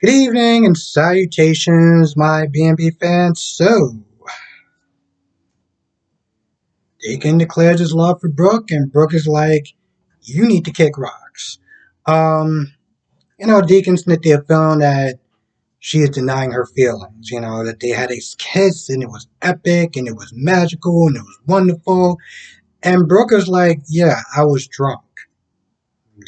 Good evening and salutations, my BNB fans. So, Deacon declares his love for Brooke, and Brooke is like, "You need to kick rocks." Um, Deacon's Cynthia feeling that she is denying her feelings. That they had a kiss and it was epic and it was magical and it was wonderful. And Brooke is like, "Yeah, I was drunk."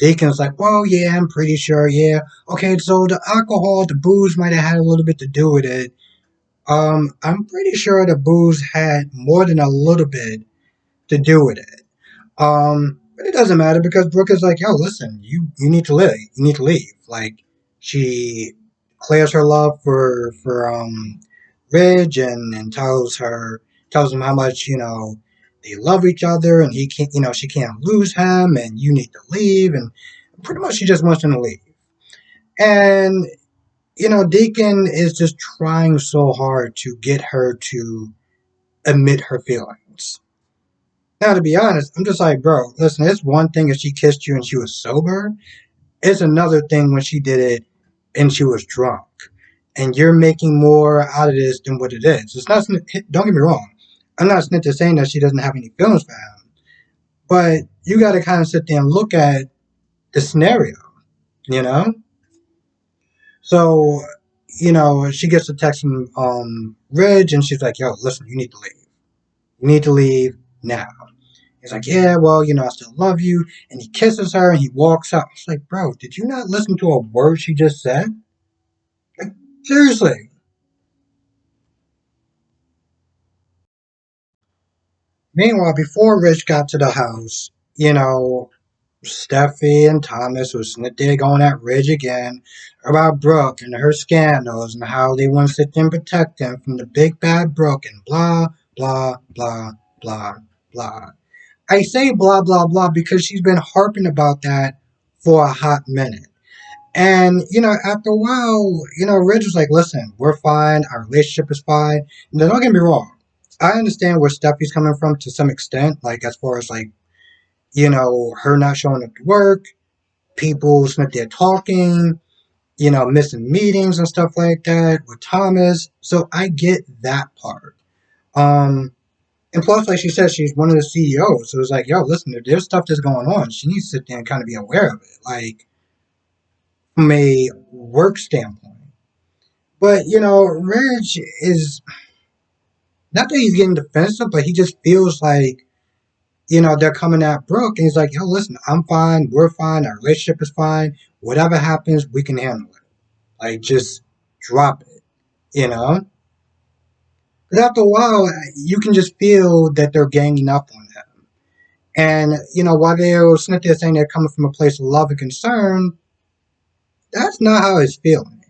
Deacon's like, "Well, yeah, I'm pretty sure, yeah. Okay, so the alcohol, the booze might have had a little bit to do with it." I'm pretty sure the booze had more than a little bit to do with it. But it doesn't matter because Brooke is like, "Yo, listen, you need to live. You need to leave." Like, she declares her love for Ridge and tells him how much they love each other and he can't she can't lose him and you need to leave and pretty much she just wants him to leave. And Deacon is just trying so hard to get her to admit her feelings. Now, to be honest, I'm just like, bro, listen, it's one thing if she kissed you and she was sober. It's another thing when she did it and she was drunk. And you're making more out of this than what it is. It's not, don't get me wrong. I'm not saying that she doesn't have any feelings for him. But you got to kind of sit there and look at the scenario, you know? So, she gets a text from Ridge and she's like, "Yo, listen, you need to leave. You need to leave now." He's like, "Yeah, well, I still love you." And he kisses her and he walks out. It's like, bro, did you not listen to a word she just said? Like, seriously. Meanwhile, before Rich got to the house, Steffi and Thomas was sitting there going at Ridge again about Brooke and her scandals and how they want to sit there and protect them from the big bad Brooke and blah, blah, blah, blah, blah. I say blah, blah, blah because she's been harping about that for a hot minute. And, after a while, Ridge was like, "Listen, we're fine. Our relationship is fine." Now, don't get me wrong. I understand where Steffi's coming from to some extent, like, as far as, like, her not showing up to work, people sitting there talking, missing meetings and stuff like that with Thomas. So I get that part. Um, and plus, like she said, she's one of the CEOs. So it's like, yo, listen, if there's stuff that's going on, she needs to sit there and kind of be aware of it, like from a work standpoint. But, Ridge is not that he's getting defensive, but he just feels like, they're coming at Brooke and he's like, "Yo, listen, I'm fine, we're fine, our relationship is fine. Whatever happens, we can handle it. Like, just drop it, you know?" But after a while, you can just feel that they're ganging up on him. And, while they're sitting there saying they're coming from a place of love and concern, that's not how he's feeling.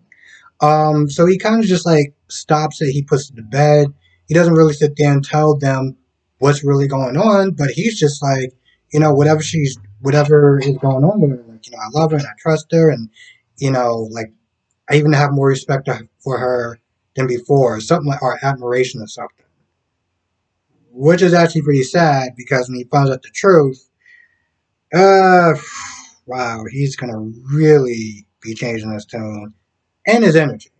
So he kind of just like stops it. He puts it to bed. He doesn't really sit there and tell them what's really going on, but he's just like, whatever is going on with her, like, I love her and I trust her, and like I even have more respect for her than before, something like or admiration or something. Which is actually pretty sad because when he finds out the truth, uh, wow, he's gonna really be changing his tone and his energy.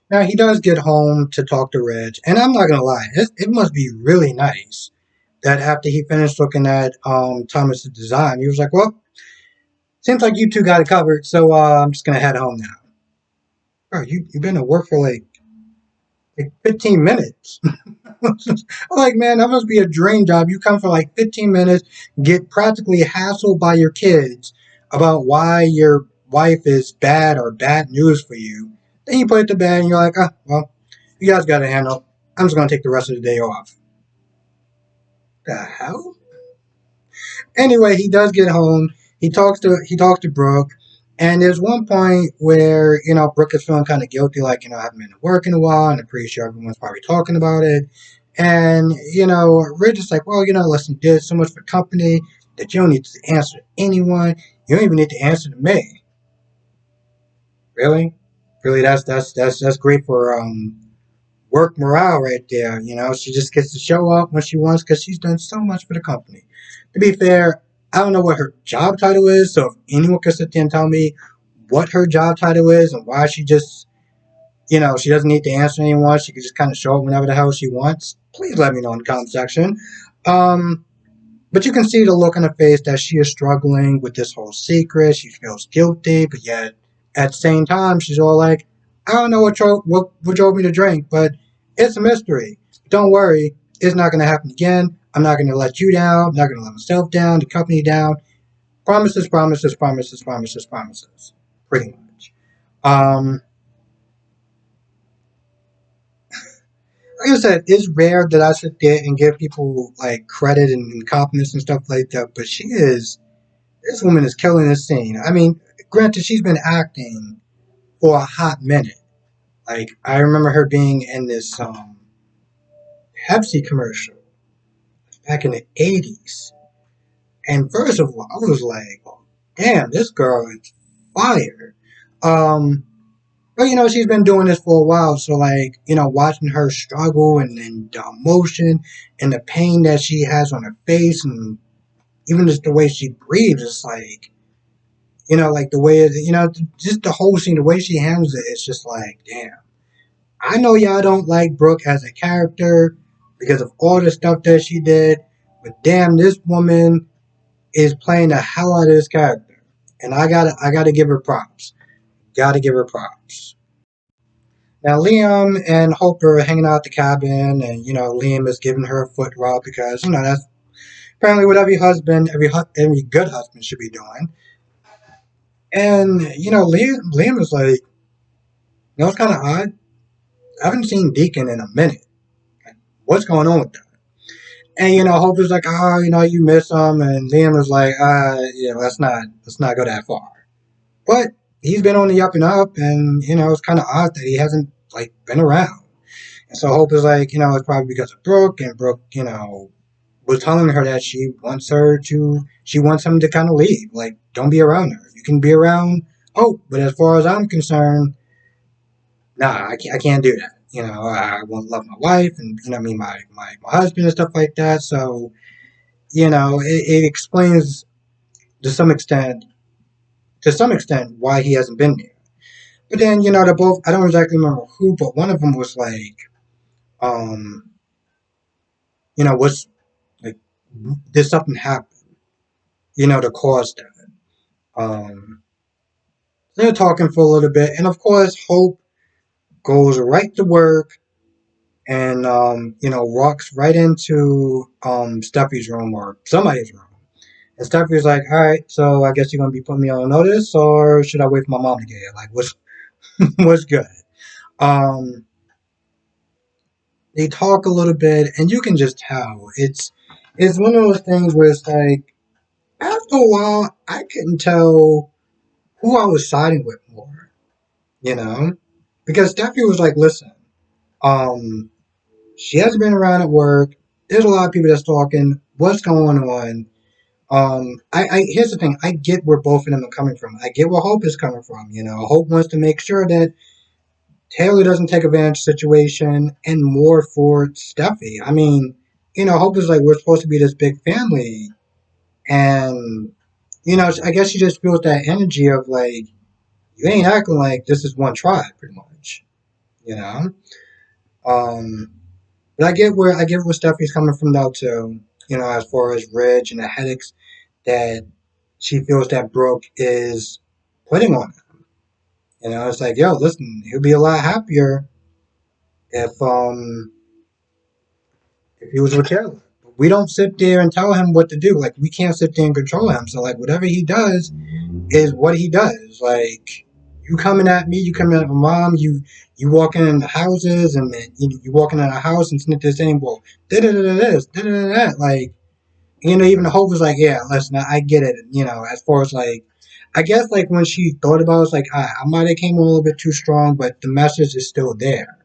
Now he does get home to talk to Reg, and I'm not gonna lie, it must be really nice that after he finished looking at Thomas's design, he was like, "Well, seems like you two got it covered, so I'm just gonna head home now." Bro, you've been at work for like 15 minutes. I'm like, man, that must be a dream job. You come for like 15 minutes, get practically hassled by your kids about why your wife is bad or bad news for you. Then you put it to bed and you're like, "Oh, well, you guys got to handle. I'm just going to take the rest of the day off." The hell? Anyway, he does get home. He talks to Brooke, and there's one point where Brooke is feeling kind of guilty, like I haven't been to work in a while, and I'm pretty sure everyone's probably talking about it. And Ridge is like, "Well, listen, you did so much for the company that you don't need to answer to anyone. You don't even need to answer to me." Really, really, that's great for work morale right there. She just gets to show up when she wants because she's done so much for the company. To be fair, I don't know what her job title is, so if anyone could sit there and tell me what her job title is and why she just, she doesn't need to answer anyone. She can just kind of show up whenever the hell she wants. Please let me know in the comment section. Um, but you can see the look on her face that she is struggling with this whole secret. She feels guilty, but yet at the same time, she's all like, I don't know what drove me to drink, but it's a mystery. Don't worry, it's not going to happen again. I'm not going to let you down. I'm not going to let myself down, the company down. Promises, promises, promises, promises, promises. Pretty much. Um, like I said, it's rare that I sit there and give people like credit and compliments and stuff like that, but this woman is killing this scene. I mean, granted, she's been acting for a hot minute. Like, I remember her being in this Pepsi commercial back in the 80s. And first of all, I was like, damn, this girl is fire. Um, but, she's been doing this for a while. So, like, watching her struggle and the emotion and the pain that she has on her face and even just the way she breathes, it's like, like the way, just the whole scene, the way she handles it, it's just like, damn. I know y'all don't like Brooke as a character because of all the stuff that she did, but damn, this woman is playing the hell out of this character. And I gotta give her props. Gotta give her props. Now Liam and Hope are hanging out at the cabin, and Liam is giving her a foot rub because that's apparently what every husband, every good husband should be doing. And Liam is like, it's kind of odd. I haven't seen Deacon in a minute. What's going on with that? And Hope is like, you miss him, and Liam is like, let's not go that far. But he's been on the up and up, and it's kind of odd that he hasn't like been around. And so Hope is like, it's probably because of Brooke, and Brooke, was telling her that she wants him to kind of leave, like don't be around her. You can be around Hope, but as far as I'm concerned, nah, I can't do that. I want to love my wife and my husband and stuff like that. So it explains to some extent why he hasn't been there. But then they're both. I don't exactly remember who, but one of them was like, um, what's like, did something happen? To cause that. Um, they're talking for a little bit, and of course, Hope goes right to work and walks right into Steffi's room or somebody's room. And Steffi's like, all right, so I guess you're gonna be putting me on notice, or should I wait for my mom to get here? Like, what's what's good? Um, they talk a little bit, and you can just tell it's one of those things where it's like after a while I couldn't tell who I was siding with more, you know, because Steffi was like, listen, um, she hasn't been around at work. There's a lot of people that's talking. What's going on? I here's the thing. I get where both of them are coming from. I get where Hope is coming from. Hope wants to make sure that Taylor doesn't take advantage of the situation, and more for Steffi. I mean, Hope is like we're supposed to be this big family, and I guess she just feels that energy of like you ain't acting like this is one tribe, pretty much. You know. Um, but I get where Steffi's coming from though too. As far as Ridge and the headaches that she feels that Brooke is putting on him. It's like, yo, listen, he'll be a lot happier if he was with Taylor. We don't sit there and tell him what to do. Like we can't sit there and control him. So like whatever he does is what he does. Like you coming at me, you coming at my mom, you walking in the houses and you walking in a house and sitting there saying, well, da da da da this, da da da da. Like even the Hope was like, yeah, listen, I get it. As far as like, I guess like when she thought about it, it's like I might have came a little bit too strong, but the message is still there.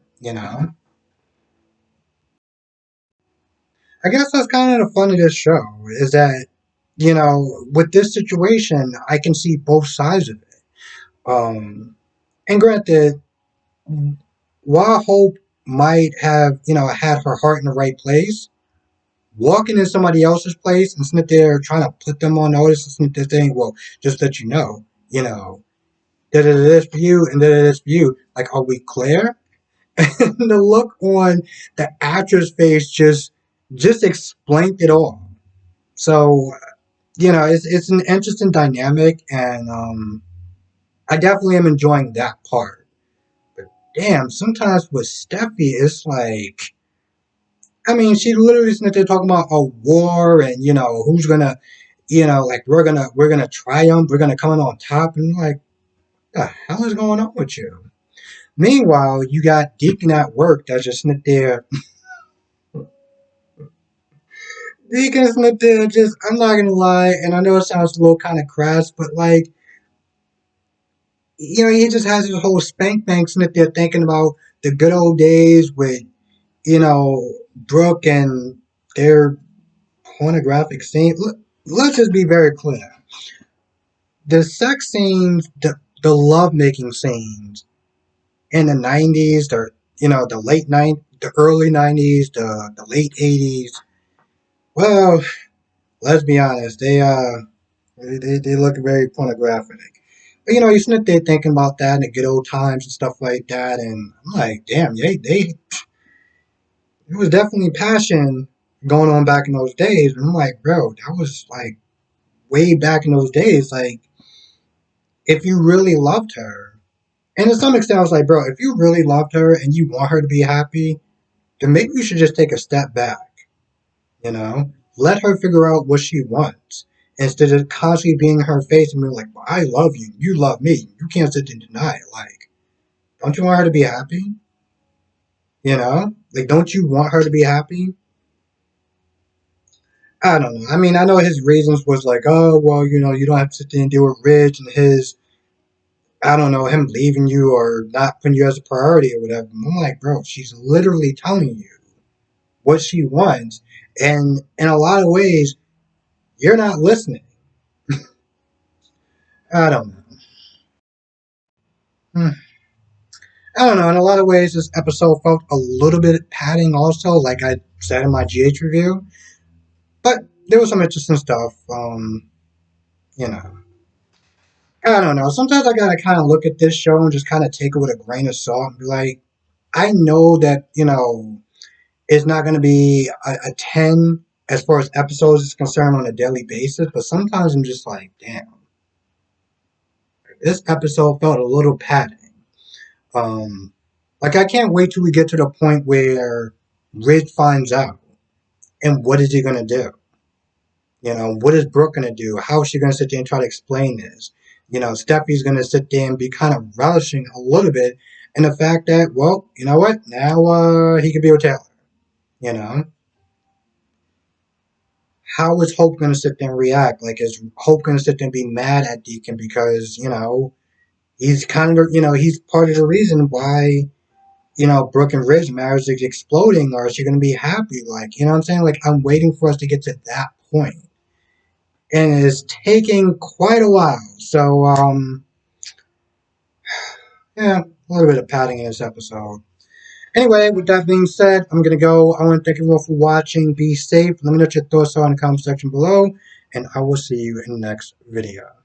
I guess that's kind of the fun of this show is that with this situation, I can see both sides of it. And granted, while Hope might have had her heart in the right place, walking in somebody else's place and sitting there trying to put them on notice and sitting there saying, well, just that you know, this for you, and this for you. Like, are we clear? And the look on the actress face just explained it all. So it's an interesting dynamic, and I definitely am enjoying that part. But damn, sometimes with Steffi, it's like, I mean, she literally is there talking about a war, and who's gonna, like we're gonna triumph, we're gonna come in on top, and like, what the hell is going on with you? Meanwhile, you got Deacon at work that's just sitting there. Deacon's sitting there, just, I'm not gonna lie, and I know it sounds a little kind of crass, but like, he just has his whole spank bank sitting there thinking about the good old days with, Brooke and their pornographic scene. Let's just be very clear. The sex scenes, the love making scenes in the 90s, the late 90s, the early 90s, the late 80s. Well, let's be honest, they look very pornographic. But you sit there thinking about that and the good old times and stuff like that, and I'm like, damn, it was definitely passion going on back in those days. And I'm like, bro, that was like way back in those days. Like, if you really loved her, and to some extent, I was like, bro, if you really loved her and you want her to be happy, then maybe you should just take a step back. You know, let her figure out what she wants instead of constantly being in her face and being like, well, I love you, you love me, you can't sit and deny it. Like, don't you want her to be happy? Like, don't you want her to be happy? I don't know. I mean, I know his reasons was like, oh, well, you don't have to sit there and deal with Ridge and his, I don't know, him leaving you or not putting you as a priority or whatever. I'm like, bro, she's literally telling you what she wants. And in a lot of ways, you're not listening. I don't know. Hmm. I don't know. In a lot of ways, this episode felt a little bit padding also, like I said in my GH review. But there was some interesting stuff. You know, I don't know. Sometimes I gotta kind of look at this show and just kind of take it with a grain of salt and be like, I know that it's not going to be a 10 as far as episodes is concerned on a daily basis, but sometimes I'm just like, damn, this episode felt a little padding. Um, like I can't wait till we get to the point where Ridge finds out, and what is he going to do? What is Brooke going to do? How is she going to sit there and try to explain this? Steffi's going to sit there and be kind of relishing a little bit in the fact that, well, you know what? Now he could be with Taylor. You know, how is Hope going to sit there and react? Like, is Hope going to sit there and be mad at Deacon because he's kind of he's part of the reason why Brooke and Ridge marriage is exploding, or is she going to be happy? Like, what I'm saying? Like, I'm waiting for us to get to that point, and it's taking quite a while. So, yeah, a little bit of padding in this episode. Anyway, with that being said, I'm going to go. I want to thank everyone for watching. Be safe. Let me know what your thoughts are in the comment section below, and I will see you in the next video.